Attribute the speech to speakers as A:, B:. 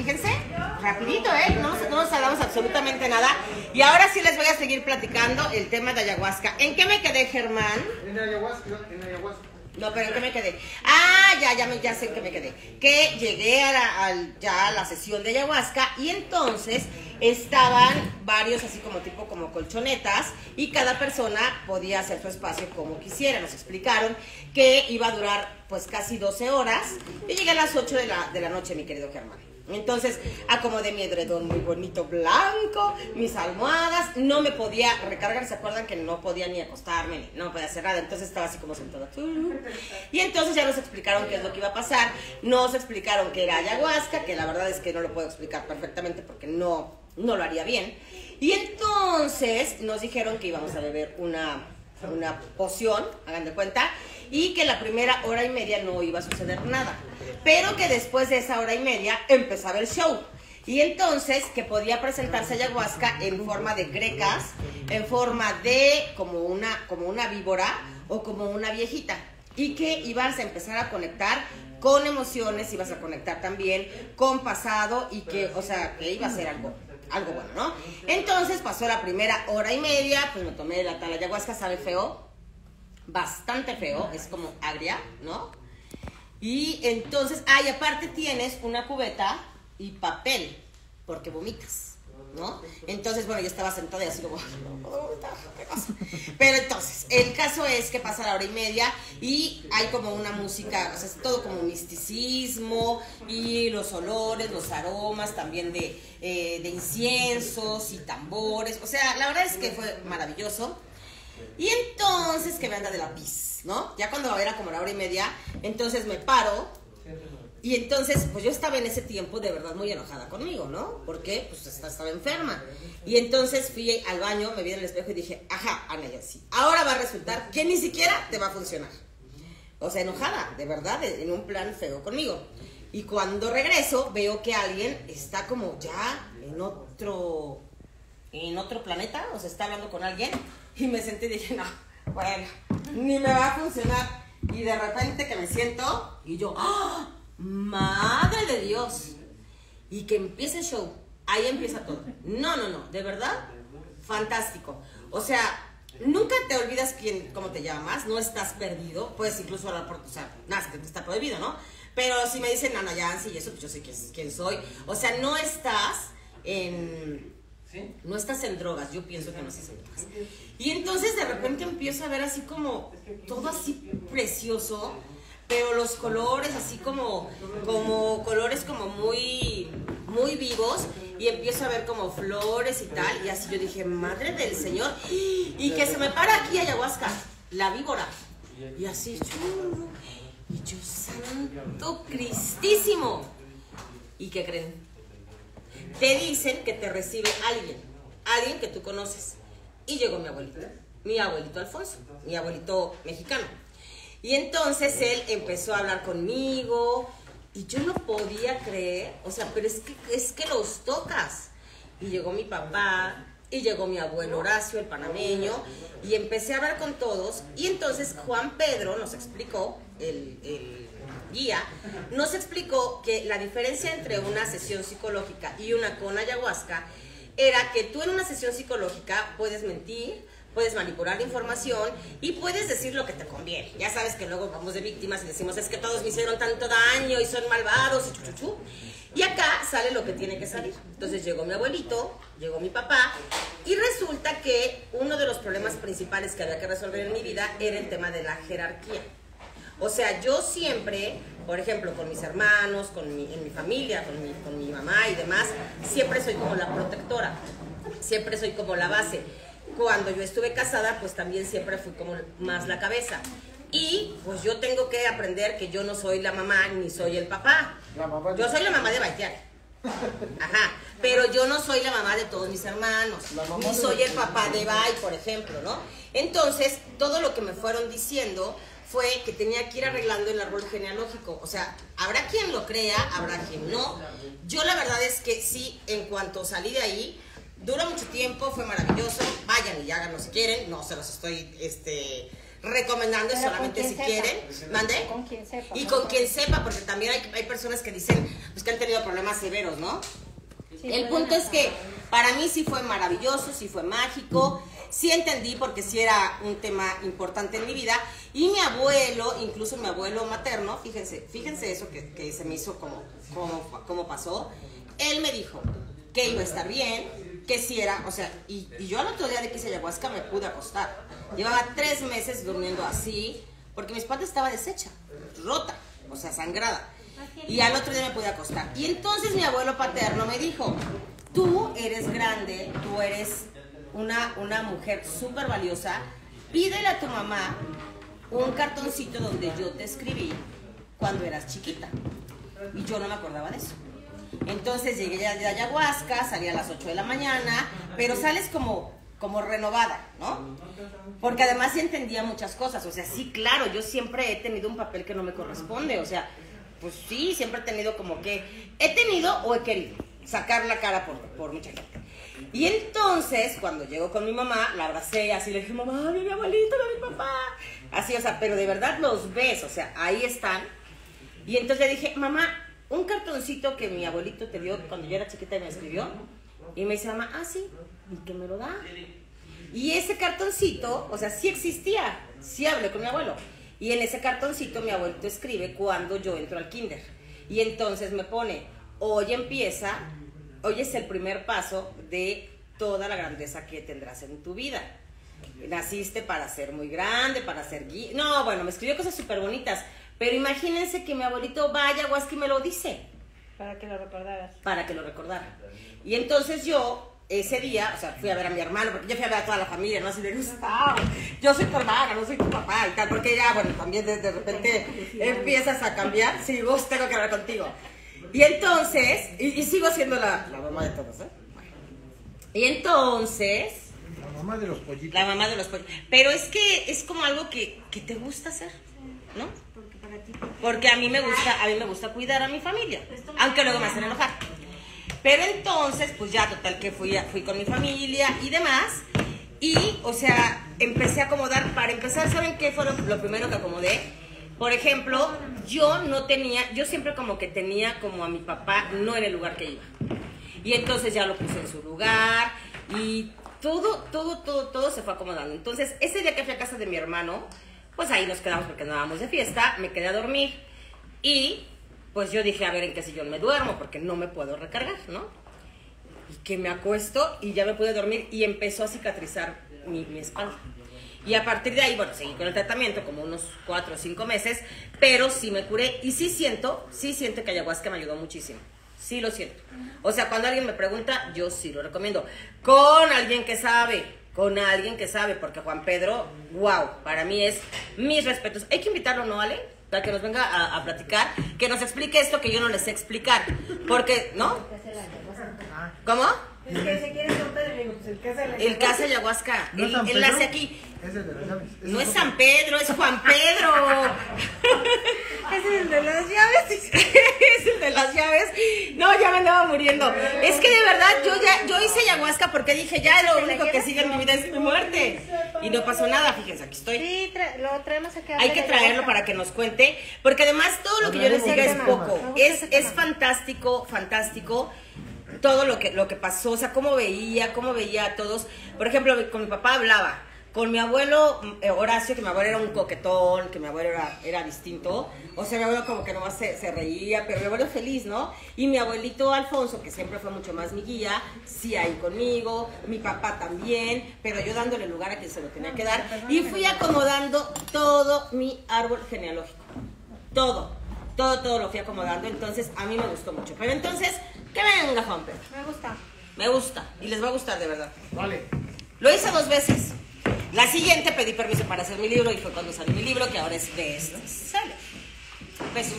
A: fíjense, rapidito, no nos hablamos absolutamente nada. Y ahora sí les voy a seguir platicando el tema de ayahuasca. ¿En qué me quedé, Germán?
B: En ayahuasca.
A: No, pero ¿en qué me quedé? Ya sé en qué me quedé. Que llegué ya a la sesión de ayahuasca y entonces estaban varios así como tipo como colchonetas y cada persona podía hacer su espacio como quisiera. Nos explicaron que iba a durar pues casi 12 horas. Yo llegué a las 8 de la noche, mi querido Germán. Entonces acomodé mi edredón muy bonito blanco, mis almohadas, no me podía recargar, ¿se acuerdan que no podía ni acostarme, no me podía hacer nada? Entonces estaba así como sentada. Y entonces ya nos explicaron qué es lo que iba a pasar, nos explicaron que era ayahuasca, que la verdad es que no lo puedo explicar perfectamente porque no lo haría bien. Y entonces nos dijeron que íbamos a beber una poción, hagan de cuenta, y que la primera hora y media no iba a suceder nada, pero que después de esa hora y media empezaba el show. Y entonces que podía presentarse ayahuasca en forma de grecas, en forma de como una víbora o como una viejita, y que ibas a empezar a conectar con emociones, ibas a conectar también con pasado y que, o sea, que iba a ser algo bueno, ¿no? Entonces pasó la primera hora y media, pues me tomé la tal ayahuasca, sabe feo, bastante feo, es como agria, ¿no? Y entonces, y aparte tienes una cubeta y papel, porque vomitas, ¿no? Entonces, bueno, yo estaba sentada y así como, no puedo vomitar, ¿qué pasa? Pero entonces, el caso es que pasa la hora y media y hay como una música, o sea, es todo como misticismo y los olores, los aromas también de inciensos y tambores, o sea, la verdad es que fue maravilloso. Y entonces que me anda de la pis, ¿no? Ya cuando era como la hora y media, entonces me paro. Y entonces, pues yo estaba en ese tiempo de verdad muy enojada conmigo, ¿no? Porque pues estaba enferma. Y entonces fui al baño, me vi en el espejo y dije, ajá, Ana, ya sí. Ahora va a resultar que ni siquiera te va a funcionar. O sea, enojada, de verdad, en un plan feo conmigo. Y cuando regreso, veo que alguien está como ya en otro planeta, o sea, está hablando con alguien. Y me senté y dije, no, bueno, ni me va a funcionar. Y de repente que me siento y yo, ¡oh! ¡Madre de Dios! Y que empiece el show. Ahí empieza todo. No, de verdad, fantástico. O sea, nunca te olvidas cómo te llamas, no estás perdido. Puedes incluso hablar o sea, nada, que está prohibido, ¿no? Pero si me dicen Ana Yancy y eso, pues yo sé quién soy. O sea, no estás en drogas, yo pienso que no estás en drogas. Y entonces de repente empiezo a ver así como todo así precioso, pero los colores así como colores como muy vivos, y empiezo a ver como flores y tal, y así yo dije, madre del Señor, y que se me para aquí ayahuasca, la víbora, y así, y yo, santo Cristísimo. ¿Y qué creen? Te dicen que te recibe alguien que tú conoces. Y llegó mi abuelito Alfonso, mi abuelito mexicano. Y entonces él empezó a hablar conmigo y yo no podía creer, o sea, pero es que los tocas. Y llegó mi papá y llegó mi abuelo Horacio, el panameño, y empecé a hablar con todos. Y entonces Juan Pedro nos explicó, el guía, nos explicó que la diferencia entre una sesión psicológica y una con ayahuasca era que tú en una sesión psicológica puedes mentir, puedes manipular la información y puedes decir lo que te conviene. Ya sabes que luego vamos de víctimas y decimos, es que todos me hicieron tanto daño y son malvados y chuchuchu. Y acá sale lo que tiene que salir. Entonces llegó mi abuelito, llegó mi papá, y resulta que uno de los problemas principales que había que resolver en mi vida era el tema de la jerarquía. O sea, yo siempre, por ejemplo, con mis hermanos, en mi familia, con mi mamá y demás, siempre soy como la protectora, siempre soy como la base. Cuando yo estuve casada, pues también siempre fui como más la cabeza. Y pues yo tengo que aprender que yo no soy la mamá ni soy el papá. Yo soy la mamá de Baitiar. Ajá, pero yo no soy la mamá de todos mis hermanos, ni soy el papá de Bay, por ejemplo, ¿no? Entonces, todo lo que me fueron diciendo fue que tenía que ir arreglando el árbol genealógico. O sea, habrá quien lo crea, habrá quien no. Yo la verdad es que sí, en cuanto salí de ahí, duró mucho tiempo, fue maravilloso. Vayan y háganlo si quieren, no se los estoy recomendando, solamente si quieren. ¿Mande?
B: Con quien sepa.
A: Y con quien sepa, porque también hay personas que dicen pues, que han tenido problemas severos, ¿no? Sí, el punto es que para mí sí fue maravilloso, sí fue mágico, sí entendí porque sí era un tema importante en mi vida. Y mi abuelo, incluso mi abuelo materno, fíjense eso que se me hizo como pasó. Él me dijo que iba a estar bien, que sí era, o sea, y yo al otro día de que hice ayahuasca me pude acostar. Llevaba 3 meses durmiendo así, porque mi espalda estaba deshecha, rota, o sea, sangrada. Y al otro día me pude acostar. Y entonces mi abuelo paterno me dijo, tú eres grande, tú eres una mujer súper valiosa, pídele a tu mamá un cartoncito donde yo te escribí cuando eras chiquita. Y yo no me acordaba de eso. Entonces llegué de ayahuasca, salí a las 8 de la mañana, pero sales como renovada, ¿no? Porque además sí entendía muchas cosas, o sea, sí, claro, yo siempre he tenido un papel que no me corresponde, o sea, pues sí, siempre he tenido he tenido o he querido sacar la cara por mucha gente. Y entonces, cuando llego con mi mamá, la abracé, así le dije, mamá, mi abuelito, mi papá, así, o sea, pero de verdad los ves, o sea, ahí están. Y entonces le dije, mamá, un cartoncito que mi abuelito te dio cuando yo era chiquita y me escribió. Y me dice, mamá, sí, ¿y que me lo da? Y ese cartoncito, o sea, sí existía, sí hablé con mi abuelo. Y en ese cartoncito mi abuelito escribe cuando yo entro al kinder. Y entonces me pone, hoy es el primer paso de toda la grandeza que tendrás en tu vida. Naciste para ser muy grande, para ser guía. No, bueno, me escribió cosas súper bonitas. Pero imagínense que mi abuelito vaya a ayahuasca y me lo dice.
B: Para que lo recordaras.
A: Para que lo recordara. Y entonces yo, ese día, o sea, fui a ver a mi hermano, porque yo fui a ver a toda la familia, ¿no? Así de, Gustavo, yo soy tu hermana, no soy tu papá y tal, porque ya, bueno, también de repente empiezas a cambiar. Sí, vos tengo que hablar contigo. Y entonces, y sigo siendo la mamá de todos, ¿eh? Y entonces...
C: La mamá de los pollitos.
A: La mamá de los pollitos. Pero es que es como algo que te gusta hacer, ¿no? Porque a mí me gusta cuidar a mi familia, aunque luego me hacen enojar. Pero entonces, pues ya total que fui con mi familia y demás. Y, o sea, empecé a acomodar. Para empezar, ¿saben qué fue lo primero que acomodé? Por ejemplo, yo siempre como que tenía como a mi papá no en el lugar que iba. Y entonces ya lo puse en su lugar y todo se fue acomodando. Entonces, ese día que fui a casa de mi hermano, pues ahí nos quedamos porque no íbamos de fiesta, me quedé a dormir y pues yo dije, a ver en qué sillón me duermo porque no me puedo recargar, ¿no? Y que me acuesto y ya me pude dormir y empezó a cicatrizar mi espalda. Y a partir de ahí, bueno, seguí con el tratamiento como unos 4 o 5 meses, pero sí me curé y sí siento que ayahuasca me ayudó muchísimo. Sí lo siento. O sea, cuando alguien me pregunta, yo sí lo recomiendo. Con alguien que sabe, porque Juan Pedro, wow, para mí es mis respetos. Hay que invitarlo, ¿no, Ale? Para que nos venga a platicar, que nos explique esto que yo no les sé explicar. Porque, ¿no? ¿Cómo?
B: Es que se quiere San Pedro, digo, pues
A: el que hace ayahuasca.
C: ¿No es San
A: Él
C: Pedro?
A: hace aquí.
C: Es el de las llaves.
A: No es San Pedro, es Juan Pedro.
B: Ese es el de las llaves.
A: Es el de las llaves. No, ya me andaba muriendo. Es que de verdad yo hice ayahuasca porque dije, ya lo único que sigue en mi vida es mi muerte. Y no pasó nada, fíjense, aquí estoy.
B: Sí, lo traemos acá.
A: Hay que traerlo para que nos cuente, porque además todo lo que yo les diga es poco. Es fantástico todo lo que pasó, o sea, cómo veía a todos. Por ejemplo, con mi papá hablaba. Con mi abuelo Horacio, que mi abuelo era un coquetón, que mi abuelo era distinto. O sea, mi abuelo como que nomás se reía, pero mi abuelo feliz, ¿no? Y mi abuelito Alfonso, que siempre fue mucho más mi guía, sí ahí conmigo. Mi papá también, pero yo dándole lugar a quien se lo tenía que dar. Y fui acomodando todo mi árbol genealógico. Todo lo fui acomodando. Entonces, a mí me gustó mucho. Pero entonces, que venga, Juan Pedro. Me gusta. Y les va a gustar, de verdad.
C: Vale.
A: Lo hice 2 veces. La siguiente pedí permiso para hacer mi libro y fue cuando salió mi libro, que ahora es de este. Sale. Besos.